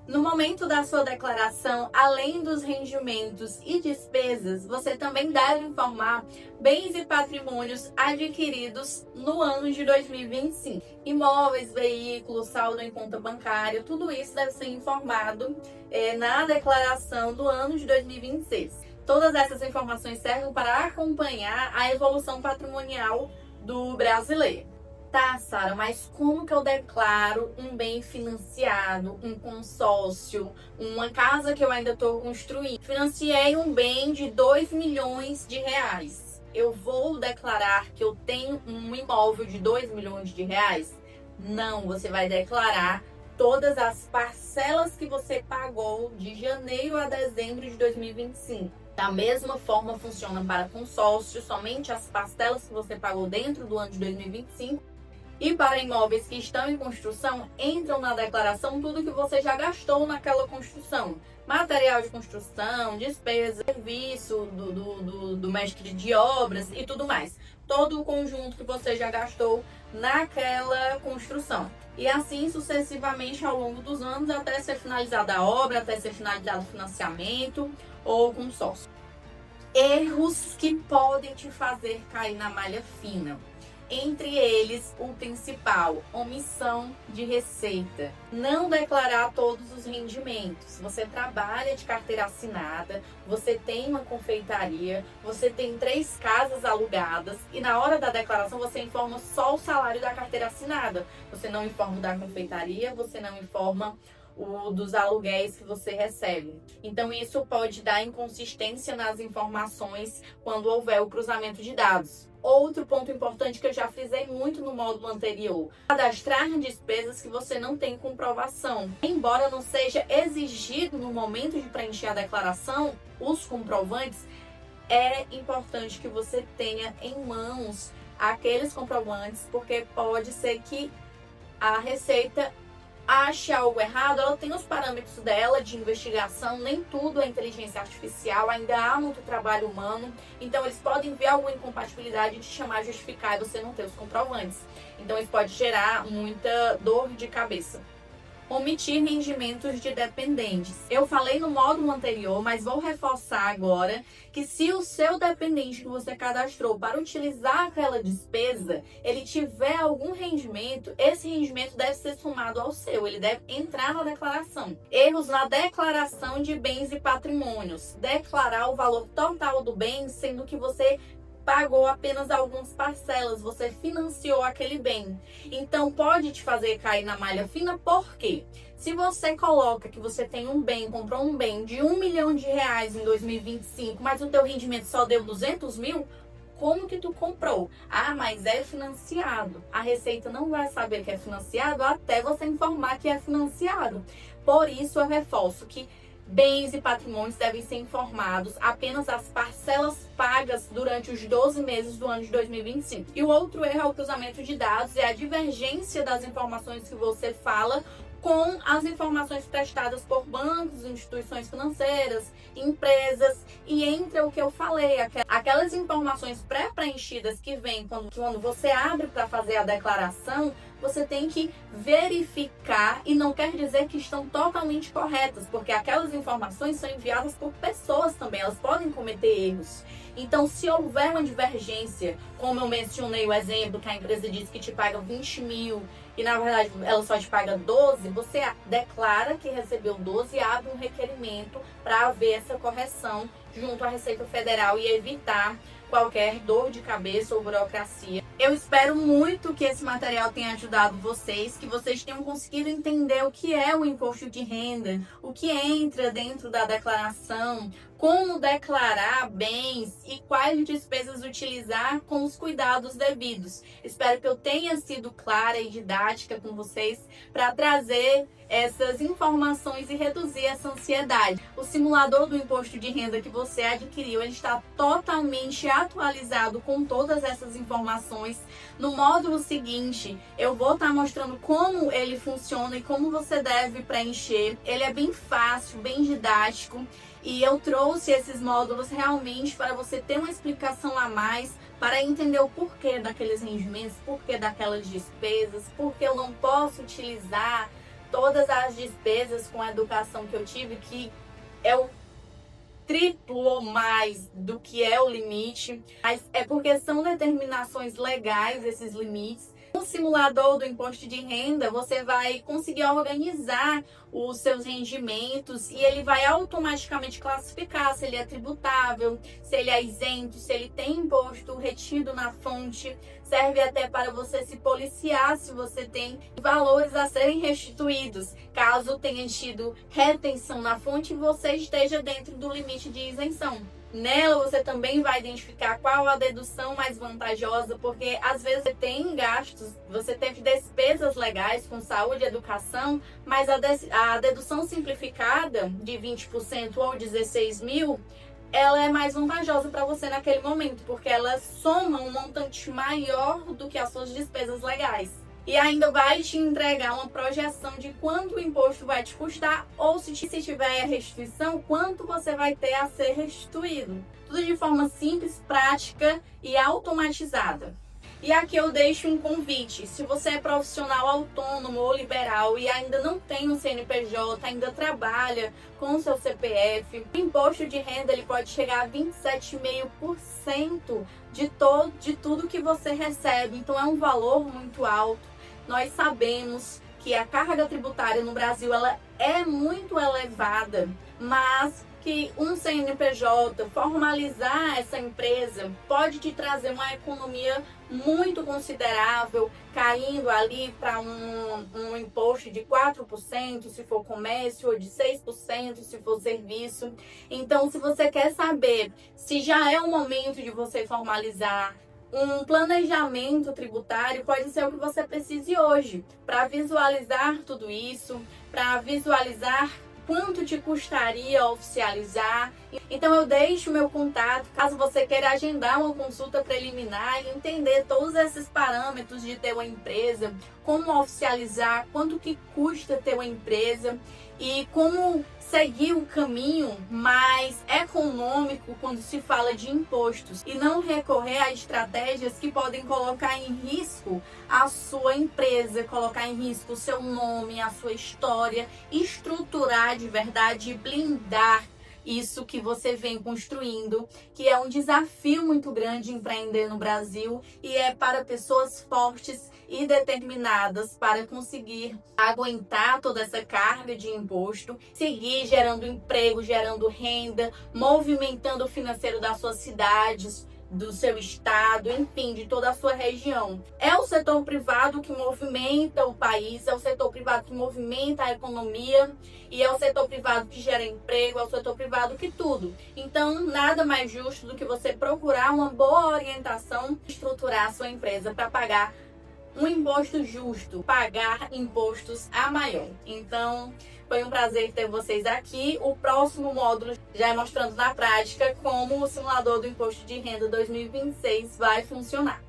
No momento da sua declaração, além dos rendimentos e despesas, você também deve informar bens e patrimônios adquiridos no ano de 2025. Imóveis, veículos, saldo em conta bancária, tudo isso deve ser informado na declaração do ano de 2026. Todas essas informações servem para acompanhar a evolução patrimonial do brasileiro. Tá, Sara, mas como que eu declaro um bem financiado, um consórcio, uma casa que eu ainda estou construindo? Financiei um bem de 2 milhões de reais. Eu vou declarar que eu tenho um imóvel de 2 milhões de reais? Não, você vai declarar todas as parcelas que você pagou de janeiro a dezembro de 2025. Da mesma forma funciona para consórcio, somente as parcelas que você pagou dentro do ano de 2025. E para imóveis que estão em construção, entram na declaração tudo que você já gastou naquela construção. Material de construção, despesa, serviço do mestre de obras e tudo mais. Todo o conjunto que você já gastou naquela construção. E assim sucessivamente ao longo dos anos, até ser finalizada a obra, até ser finalizado o financiamento ou consórcio. Erros que podem te fazer cair na malha fina. Entre eles, o principal, omissão de receita. Não declarar todos os rendimentos. Você trabalha de carteira assinada, você tem uma confeitaria, você tem 3 casas alugadas e na hora da declaração você informa só o salário da carteira assinada. Você não informa o da confeitaria, você não informa o dos aluguéis que você recebe. Então isso pode dar inconsistência nas informações quando houver o cruzamento de dados. Outro ponto importante que eu já frisei muito no módulo anterior: cadastrar despesas que você não tem comprovação. Embora não seja exigido no momento de preencher a declaração os comprovantes, é importante que você tenha em mãos aqueles comprovantes, porque pode ser que a Receita ache algo errado. Ela tem os parâmetros dela de investigação, nem tudo é inteligência artificial, ainda há muito trabalho humano, então eles podem ver alguma incompatibilidade e te chamar a justificar e você não ter os comprovantes. Então isso pode gerar muita dor de cabeça. Omitir rendimentos de dependentes. Eu falei no módulo anterior, mas vou reforçar agora que se o seu dependente que você cadastrou para utilizar aquela despesa, ele tiver algum rendimento, esse rendimento deve ser somado ao seu, ele deve entrar na declaração. Erros na declaração de bens e patrimônios. Declarar o valor total do bem, sendo que você pagou apenas algumas parcelas, você financiou aquele bem. Então pode te fazer cair na malha fina, por quê? Se você coloca que você tem um bem, comprou um bem de 1 milhão de reais em 2025, mas o teu rendimento só deu 200 mil, como que tu comprou? Ah, mas é financiado. A Receita não vai saber que é financiado até você informar que é financiado. Por isso eu reforço que bens e patrimônios devem ser informados apenas as parcelas pagas durante os 12 meses do ano de 2025. E o outro erro é o cruzamento de dados, é a divergência das informações que você fala com as informações prestadas por bancos, instituições financeiras, empresas, e entra o que eu falei, aquelas informações pré-preenchidas que vêm quando você abre para fazer a declaração, você tem que verificar, e não quer dizer que estão totalmente corretas, porque aquelas informações são enviadas por pessoas também, elas podem cometer erros. Então, se houver uma divergência, como eu mencionei o exemplo, que a empresa diz que te paga 20 mil e na verdade ela só te paga 12, você declara que recebeu 12 e abre um requerimento para haver essa correção junto à Receita Federal e evitar qualquer dor de cabeça ou burocracia. Eu espero muito que esse material tenha ajudado vocês, que vocês tenham conseguido entender o que é o imposto de renda, o que entra dentro da declaração, como declarar bens e quais despesas utilizar com os cuidados devidos. Espero que eu tenha sido clara e didática com vocês para trazer essas informações e reduzir essa ansiedade. O simulador do imposto de renda que você adquiriu, ele está totalmente atualizado com todas essas informações. No módulo seguinte, eu vou estar mostrando como ele funciona e como você deve preencher. Ele é bem fácil, bem didático, e eu trouxe esses módulos realmente para você ter uma explicação a mais, para entender o porquê daqueles rendimentos, porquê daquelas despesas, porque eu não posso utilizar todas as despesas com a educação que eu tive, que é o triplo ou mais do que é o limite, mas é porque são determinações legais esses limites. No simulador do imposto de renda, você vai conseguir organizar os seus rendimentos e ele vai automaticamente classificar se ele é tributável, se ele é isento, se ele tem imposto retido na fonte. Serve até para você se policiar se você tem valores a serem restituídos, caso tenha tido retenção na fonte e você esteja dentro do limite de isenção. Nela você também vai identificar qual a dedução mais vantajosa, porque às vezes você tem gastos, você teve despesas legais com saúde e educação, mas a dedução simplificada de 20% ou 16 mil, ela é mais vantajosa para você naquele momento, porque ela soma um montante maior do que as suas despesas legais. E ainda vai te entregar uma projeção de quanto o imposto vai te custar, ou se tiver a restituição, quanto você vai ter a ser restituído. Tudo de forma simples, prática e automatizada. E aqui eu deixo um convite: se você é profissional autônomo ou liberal e ainda não tem um CNPJ, ainda trabalha com o seu CPF, o imposto de renda ele pode chegar a 27,5% de tudo que você recebe. Então é um valor muito alto. Nós sabemos que a carga tributária no Brasil ela é muito elevada, mas que um CNPJ, formalizar essa empresa, pode te trazer uma economia muito considerável, caindo ali para um imposto de 4% se for comércio, ou de 6% se for serviço. Então, se você quer saber se já é o momento de você formalizar um planejamento tributário, pode ser o que você precise hoje, para visualizar tudo isso, para visualizar quanto te custaria oficializar. Então eu deixo o meu contato, caso você queira agendar uma consulta preliminar e entender todos esses parâmetros de ter uma empresa, como oficializar, quanto que custa ter uma empresa e como seguir o caminho mais econômico quando se fala de impostos e não recorrer a estratégias que podem colocar em risco a sua empresa, colocar em risco o seu nome, a sua história, estruturar de verdade e blindar isso que você vem construindo, que é um desafio muito grande empreender no Brasil e é para pessoas fortes e determinadas para conseguir aguentar toda essa carga de imposto, seguir gerando emprego, gerando renda, movimentando o financeiro das suas cidades, do seu estado, enfim, de toda a sua região. É o setor privado que movimenta o país, é o setor privado que movimenta a economia e é o setor privado que gera emprego, é o setor privado que tudo. Então, nada mais justo do que você procurar uma boa orientação, estruturar a sua empresa para pagar um imposto justo, pagar impostos a maior. Então, foi um prazer ter vocês aqui. O próximo módulo já é mostrando na prática como o simulador do Imposto de Renda 2026 vai funcionar.